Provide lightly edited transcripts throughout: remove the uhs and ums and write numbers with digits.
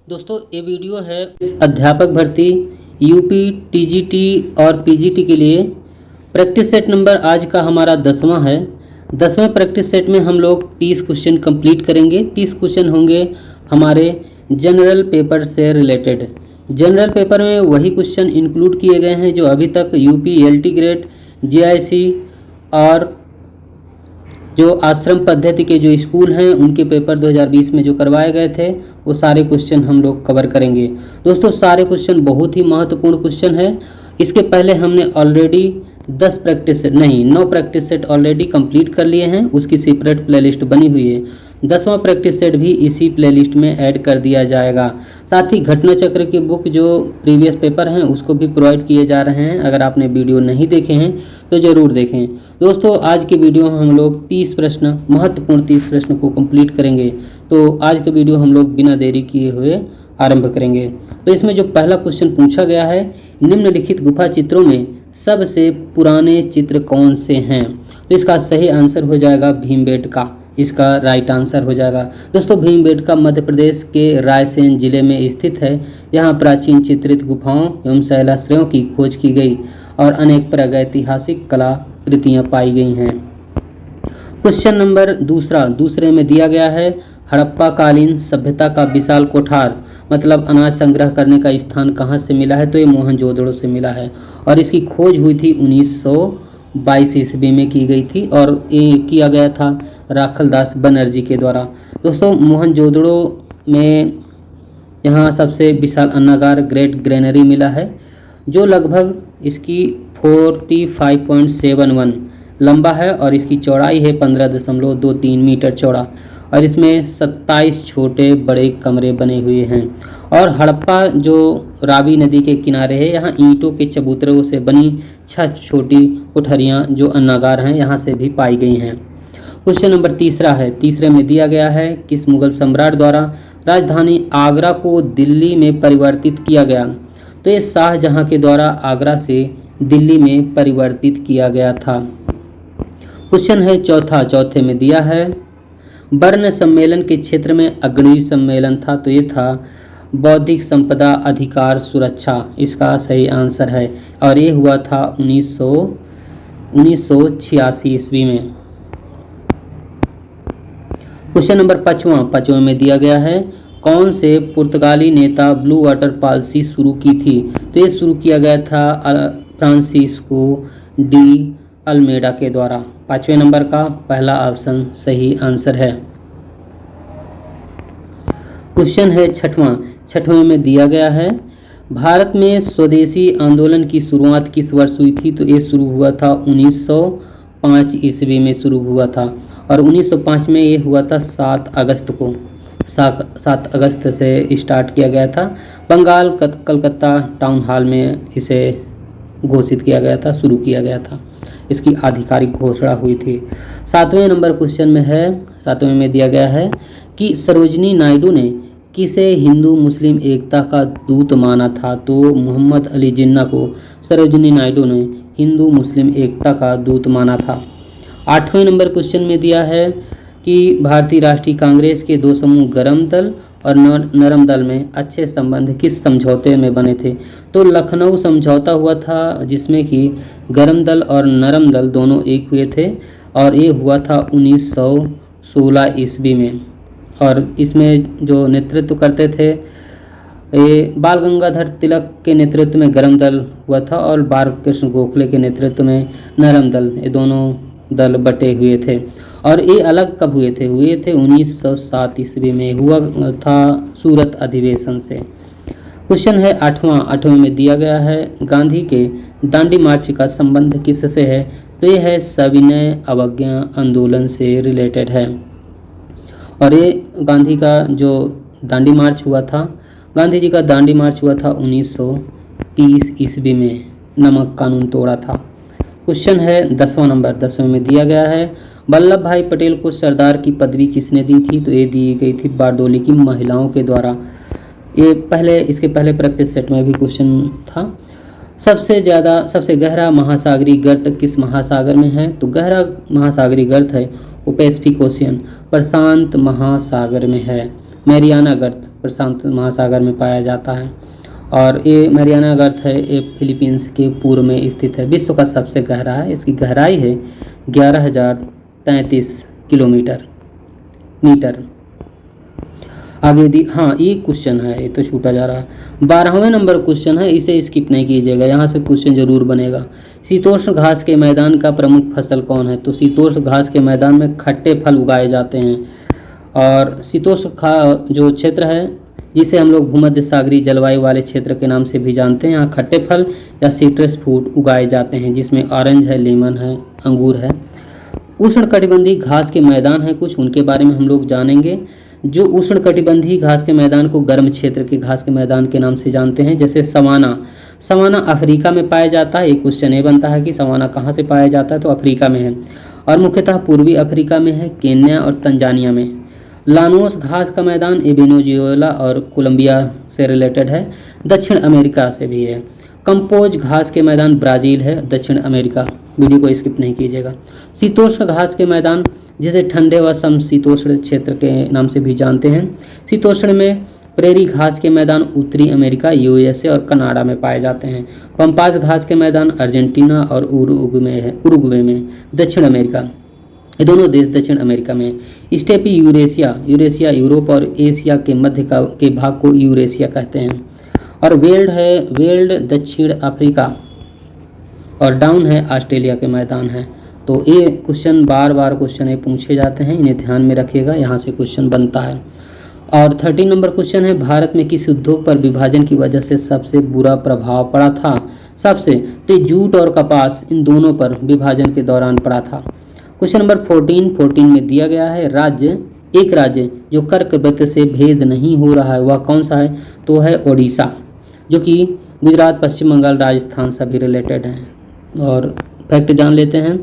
दोस्तों ये वीडियो है अध्यापक भर्ती यूपी टीजीटी और पीजीटी के लिए। प्रैक्टिस सेट नंबर आज का हमारा 10वां है। 10वें प्रैक्टिस सेट में हम लोग 30 क्वेश्चन कंप्लीट करेंगे। 30 क्वेश्चन होंगे हमारे जनरल पेपर से रिलेटेड। जनरल पेपर में वही क्वेश्चन इंक्लूड किए गए हैं जो अभी तक यूपी एलटी ग्रेड, जीआईसी और जो आश्रम पद्धति के जो स्कूल हैं उनके पेपर 2020 में जो करवाए गए थे वो सारे क्वेश्चन हम लोग कवर करेंगे। दोस्तों सारे क्वेश्चन बहुत ही महत्वपूर्ण क्वेश्चन है। इसके पहले हमने already 9 practice set already complete कर लिए हैं। उसकी सेपरेट प्लेलिस्ट बनी हुई है। 10वां प्रैक्टिस सेट भी इसी प्लेलिस्ट में ऐड कर दिया जाएगा। साथ ही घटना चक्र की बुक जो प्रीवियस पेपर हैं उसको भी प्रोवाइड किए जा रहे हैं। अगर आपने वीडियो नहीं देखे हैं तो ज़रूर देखें। दोस्तों आज के वीडियो में हम लोग 30 प्रश्न, महत्वपूर्ण 30 प्रश्न को कंप्लीट करेंगे। तो आज का वीडियो हम लोग बिना देरी किए हुए आरंभ करेंगे। तो इसमें जो पहला क्वेश्चन पूछा गया है, निम्नलिखित गुफा चित्रों में सबसे पुराने चित्र कौन से हैं? तो इसका सही आंसर हो जाएगा भीमबेटका। इसका राइट आंसर हो जाएगा। दोस्तों भीमबेटका मध्य प्रदेश के रायसेन जिले में स्थित है। यहाँ प्राचीन चित्रित गुफाओं एवं शैलाश्रयों की खोज की गई और अनेक प्रागैतिहासिक कलाकृतियाँ पाई गई हैं। क्वेश्चन नंबर दूसरे में दिया गया है, हड़प्पा कालीन सभ्यता का विशाल कोठार मतलब अनाज संग्रह करने का स्थान कहाँ से मिला है? तो ये मोहनजोदड़ो से मिला है और इसकी खोज हुई थी 1922 ईस्वी में की गई थी और ये किया गया था राखलदास बनर्जी के द्वारा। दोस्तों मोहनजोदड़ो में यहाँ सबसे विशाल अन्नागार ग्रेट ग्रेनरी मिला है जो लगभग इसकी 45.71 लंबा है और इसकी चौड़ाई है 15.23 मीटर चौड़ा और इसमें 27 छोटे बड़े कमरे बने हुए हैं। और हड़प्पा जो रावी नदी के किनारे है, यहाँ ईंटों के चबूतरों से बनी 6 छोटी कोठरियाँ जो अन्नागार हैं यहाँ से भी पाई गई हैं। क्वेश्चन नंबर तीसरे में दिया गया है, किस मुगल सम्राट द्वारा राजधानी आगरा को दिल्ली में परिवर्तित किया गया? तो ये शाहजहां के द्वारा आगरा से दिल्ली में परिवर्तित किया गया था। क्वेश्चन है चौथे में दिया है, बर्न सम्मेलन के क्षेत्र में अग्रणी सम्मेलन था। तो ये था बौद्धिक संपदा अधिकार सुरक्षा। इसका सही आंसर है और ये हुआ था 1986 ईस्वी में। क्वेश्चन नंबर पाँचवें में दिया गया है, कौन से पुर्तगाली नेता ब्लू वाटर पॉलिसी शुरू की थी? तो ये शुरू किया गया था फ्रांसिस्को डी अल्मेडा के द्वारा। 5वें नंबर का पहला ऑप्शन सही आंसर है। क्वेश्चन है छठवां में दिया गया है, भारत में स्वदेशी आंदोलन की शुरुआत किस वर्ष हुई थी? तो ये शुरू हुआ था 1905 ईस्वी में शुरू हुआ था और 1905 में ये हुआ था 7 अगस्त को। 7 अगस्त से स्टार्ट किया गया था। बंगाल कलकत्ता टाउन हॉल में इसे घोषित किया गया था, शुरू किया गया था। इसकी आधिकारिक घोषणा हुई थी। 7वें में दिया गया है कि सरोजिनी नायडू ने किसे हिंदू मुस्लिम एकता का दूत माना था? तो मोहम्मद अली जिन्ना को सरोजिनी नायडू ने हिंदू मुस्लिम एकता का दूत माना था। 8वें नंबर क्वेश्चन में दिया है कि भारतीय राष्ट्रीय कांग्रेस के 2 समूह गर्म दल और नरम दल में अच्छे संबंध किस समझौते में बने थे? तो लखनऊ समझौता हुआ था जिसमें कि गर्म दल और नरम दल दोनों एक हुए थे और ये हुआ था 1916 ईस्वी में। और इसमें जो नेतृत्व करते थे ये बाल गंगाधर तिलक के नेतृत्व में गर्म दल हुआ था और बाल कृष्ण गोखले के नेतृत्व में नरम दल, ये दोनों दल बटे हुए थे। और ये अलग कब हुए थे? 1907 ईस्वी में हुआ था सूरत अधिवेशन से। क्वेश्चन है 8वें में दिया गया है, गांधी के दांडी मार्च का संबंध किससे है? तो ये है सविनय अवज्ञा आंदोलन से रिलेटेड है। और ये गांधी का जो दांडी मार्च हुआ था, गांधी जी का दांडी मार्च हुआ था 1930 ईस्वी में, नमक कानून तोड़ा था। क्वेश्चन है 10वें में दिया गया है, वल्लभ भाई पटेल को सरदार की पदवी किसने दी थी? तो ये दी गई थी बारडोली की महिलाओं के द्वारा। इसके पहले प्रैक्टिस सेट में भी क्वेश्चन था। सबसे गहरा महासागरीय गर्त किस महासागर में है? तो गहरा महासागरीय गर्त है वो पैसिफिक ओशियन, प्रशांत महासागर में है। मैरियाना गर्त प्रशांत महासागर में पाया जाता है। और ये मैरियाना गर्त है, ये फिलीपींस के पूर्व में स्थित है। विश्व का सबसे गहरा है, इसकी गहराई है 11,033 किलोमीटर मीटर। आगे हाँ ये क्वेश्चन है, ये तो छूटा जा रहा है। 12वें नंबर क्वेश्चन है, इसे स्किप नहीं कीजिएगा, यहाँ से क्वेश्चन जरूर बनेगा। शीतोष्ण घास के मैदान का प्रमुख फसल कौन है? तो शीतोष्ण घास के मैदान में खट्टे फल उगाए जाते हैं। और शीतोष्ण जो क्षेत्र है जिसे हम लोग भूमध्य सागरीय जलवायु वाले क्षेत्र के नाम से भी जानते हैं, यहाँ खट्टे फल या सिट्रस फ्रूट उगाए जाते हैं, जिसमें ऑरेंज है, लेमन है, अंगूर है। उष्णकटिबंधीय घास के मैदान हैं कुछ, उनके बारे में हम लोग जानेंगे। जो उष्णकटिबंधीय घास के मैदान को गर्म क्षेत्र के घास के मैदान के नाम से जानते हैं, जैसे सवाना। सवाना अफ्रीका में पाया जाता है। एक क्वेश्चन ये बनता है कि सवाना कहाँ से पाया जाता है, तो अफ्रीका में है, और मुख्यतः पूर्वी अफ्रीका में है, केन्या और तंजानिया में। लानोस घास का मैदान ये वेनेजुएला और कोलंबिया से रिलेटेड है, दक्षिण अमेरिका से भी है। कंपोज घास के मैदान ब्राज़ील है, दक्षिण अमेरिका। वीडियो को स्किप नहीं कीजिएगा। शीतोष्ण घास के मैदान जिसे ठंडे व समशीतोष्ण क्षेत्र के नाम से भी जानते हैं। शीतोष्ण में प्रेरी घास के मैदान उत्तरी अमेरिका, यूएसए और कनाडा में पाए जाते हैं। पम्पास घास के मैदान अर्जेंटीना और उरुग्वे में, दक्षिण अमेरिका। ये दोनों देश दक्षिण अमेरिका में। स्टेपी यूरेशिया यूरोप और एशिया के मध्य के भाग को यूरेशिया कहते हैं। और वेल्ड दक्षिण अफ्रीका, और डाउन है ऑस्ट्रेलिया के मैदान है। तो ये क्वेश्चन बार क्वेश्चन पूछे जाते हैं, इन्हें ध्यान में रखिएगा, यहाँ से क्वेश्चन बनता है। और 13 नंबर क्वेश्चन है, भारत में किस उद्योग पर विभाजन की वजह से सबसे बुरा प्रभाव पड़ा था? तो जूट और कपास, इन दोनों पर विभाजन के दौरान पड़ा था। क्वेश्चन नंबर 14 में दिया गया है, एक राज्य जो कर्कवृत्त से भेद नहीं हो रहा है वह कौन सा है? तो है ओडिशा, जो कि गुजरात, पश्चिम बंगाल, राजस्थान सभी रिलेटेड हैं। और फैक्ट जान लेते हैं।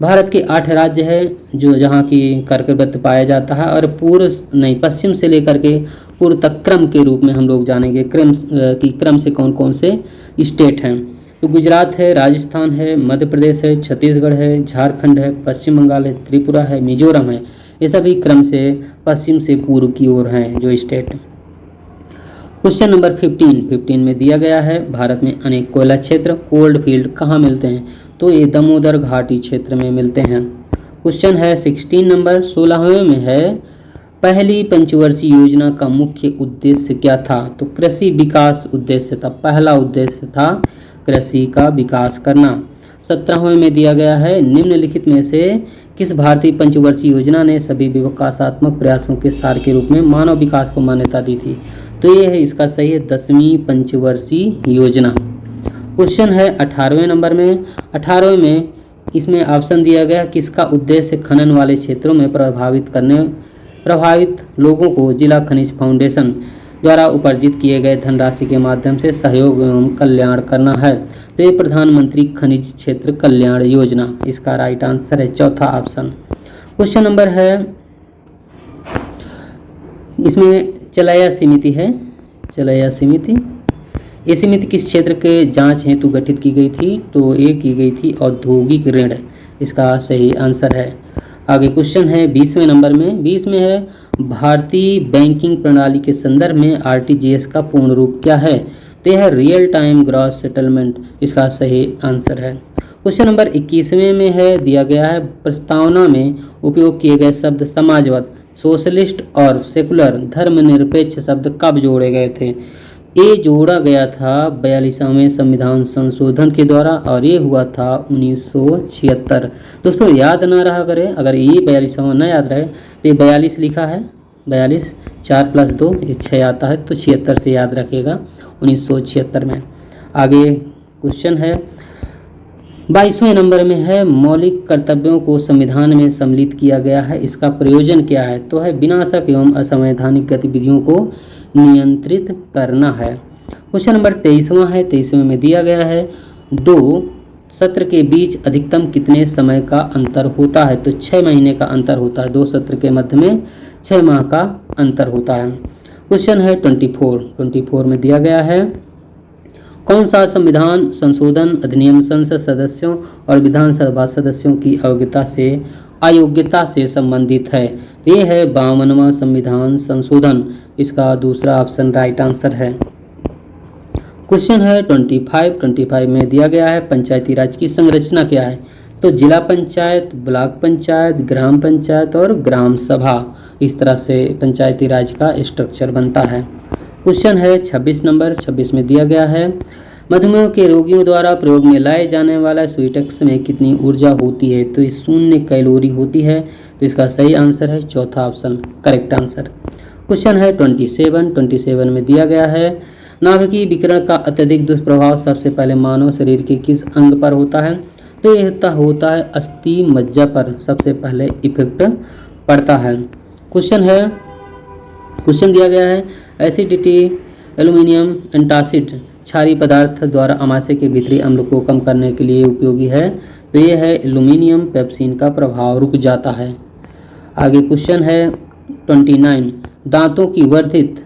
भारत के 8 राज्य हैं जो जहाँ की कर्कवृत्त पाया जाता है, और पश्चिम से लेकर के पूर्व तक क्रम के रूप में हम लोग जानेंगे क्रम से कौन कौन से स्टेट हैं। तो गुजरात है, राजस्थान है, मध्य प्रदेश है, छत्तीसगढ़ है, झारखंड है, पश्चिम बंगाल है, त्रिपुरा है, मिजोरम है। ये सभी क्रम से पश्चिम से पूर्व की ओर हैं जो स्टेट। क्वेश्चन नंबर 15 में दिया गया है, भारत में अनेक कोयला क्षेत्र कोल्ड फील्ड कहाँ मिलते हैं? तो ये दामोदर घाटी क्षेत्र में मिलते हैं। क्वेश्चन है 16वें में है, पहली पंचवर्षीय योजना का मुख्य उद्देश्य क्या था? तो कृषि विकास उद्देश्य था, पहला उद्देश्य था कृषि का विकास करना। 17वें में दिया गया है, निम्नलिखित में से किस भारतीय पंचवर्षीय योजना ने सभी विकासात्मक प्रयासों के सार के रूप में मानव विकास को मान्यता दी थी? तो ये है इसका सही है 10वीं पंचवर्षीय योजना। क्वेश्चन है 18वें नंबर में। 18वें में इसमें ऑप्शन दिया गया, किसका उद्देश्य खनन वाले क्षेत्रों में प्रभावित लोगों को जिला खनिज फाउंडेशन द्वारा उपार्जित किए गए धनराशि के माध्यम से सहयोग एवं कल्याण करना है? तो ये प्रधानमंत्री खनिज क्षेत्र कल्याण योजना, इसका राइट आंसर है चौथा ऑप्शन। क्वेश्चन नंबर है, इसमें चलाया समिति है, चलाया समिति, ये समिति किस क्षेत्र के जांच हेतु गठित की गई थी? तो ये की गई थी औद्योगिक ऋण, इसका सही आंसर है। आगे क्वेश्चन है 20वें नंबर में। 20 में है, भारतीय बैंकिंग प्रणाली के संदर्भ में आरटीजीएस का पूर्ण रूप क्या है? तो यह है रियल टाइम ग्रॉस सेटलमेंट, इसका सही आंसर है। क्वेश्चन नंबर 21वें में है, दिया गया है, प्रस्तावना में उपयोग किए गए शब्द समाजवाद, सोशलिस्ट और सेकुलर धर्मनिरपेक्ष शब्द कब जोड़े गए थे? ये जोड़ा गया था 42वें संविधान संशोधन के द्वारा, और ये हुआ था 1976। दोस्तों याद ना रहा करें, अगर ये 42वां न याद रहे तो ये 42 लिखा है, 42 4 + 2 ये 6 आता है, तो 76 से याद रखिएगा 1976 में। आगे क्वेश्चन है 22वें नंबर में है, मौलिक कर्तव्यों को संविधान में सम्मिलित किया गया है, इसका प्रयोजन क्या है? तो है विनाशक एवं असंवैधानिक गतिविधियों को नियंत्रित करना है। क्वेश्चन नंबर 23वां है। 23वें में दिया गया है, 2 सत्र के बीच अधिकतम कितने समय का अंतर होता है? तो 6 महीने का अंतर होता है, 2 सत्र के मध्य में 6 माह का अंतर होता है। क्वेश्चन है 24 में दिया गया है, कौन सा संविधान संशोधन अधिनियम संसद सदस्यों और विधानसभा सदस्यों की अयोग्यता से संबंधित है? तो ये है 52वां संविधान संशोधन, इसका दूसरा ऑप्शन राइट आंसर है। क्वेश्चन है 25 में दिया गया है पंचायती राज की संरचना क्या है। तो जिला पंचायत, ब्लॉक पंचायत, ग्राम पंचायत और ग्राम सभा, इस तरह से पंचायती राज का स्ट्रक्चर बनता है। क्वेश्चन है 26 में दिया गया है मधुमेह के रोगियों द्वारा प्रयोग में लाए जाने वाला स्वीटेक्स में कितनी ऊर्जा होती है। तो ये 0 कैलोरी होती है। तो इसका सही आंसर है चौथा ऑप्शन करेक्ट आंसर। क्वेश्चन है 27 में दिया गया है नाभिकीय विकिरण का अत्यधिक दुष्प्रभाव सबसे पहले मानव शरीर के किस अंग पर होता है। तो यह होता है अस्थि मज्जा पर सबसे पहले इफेक्ट पड़ता है। क्वेश्चन दिया गया है एसिडिटी एल्यूमिनियम एंटासिड क्षारीय पदार्थ द्वारा आमाशय के भीतरी अम्ल को कम करने के लिए उपयोगी है। तो यह है एल्यूमिनियम पेप्सिन का प्रभाव रुक जाता है। आगे क्वेश्चन है 29 दांतों की वर्धित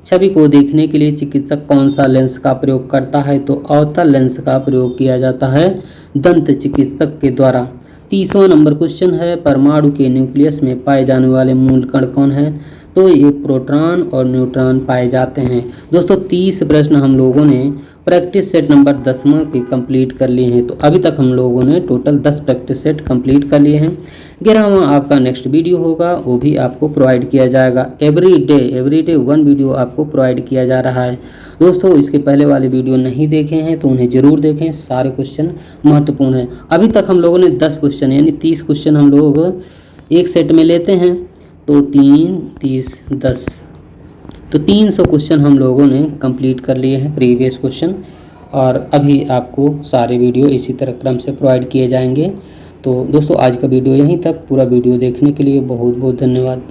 छवि को देखने के लिए चिकित्सक कौन सा लेंस का प्रयोग करता है। तो अवतल लेंस का प्रयोग किया जाता है दंत चिकित्सक के द्वारा। 30वां नंबर क्वेश्चन है परमाणु के न्यूक्लियस में पाए जाने वाले मूल कण कौन है। तो ये प्रोटॉन और न्यूट्रॉन पाए जाते हैं। दोस्तों 30 प्रश्न हम लोगों ने प्रैक्टिस सेट नंबर 10वां के कंप्लीट कर लिए हैं। तो अभी तक हम लोगों ने टोटल 10 प्रैक्टिस सेट कंप्लीट कर लिए हैं। 11वां आपका नेक्स्ट वीडियो होगा, वो भी आपको प्रोवाइड किया जाएगा। एवरी डे 1 वीडियो आपको प्रोवाइड किया जा रहा है। दोस्तों इसके पहले वाले वीडियो नहीं देखे हैं तो उन्हें जरूर देखें, सारे क्वेश्चन महत्वपूर्ण हैं। अभी तक हम लोगों ने 10 क्वेश्चन यानी 30 क्वेश्चन हम लोग एक सेट में लेते हैं। तो 3, 30, 10 तो 300 क्वेश्चन हम लोगों ने कंप्लीट कर लिए हैं प्रीवियस क्वेश्चन, और अभी आपको सारे वीडियो इसी तरह क्रम से प्रोवाइड किए जाएंगे। तो दोस्तों आज का वीडियो यहीं तक। पूरा वीडियो देखने के लिए बहुत बहुत धन्यवाद।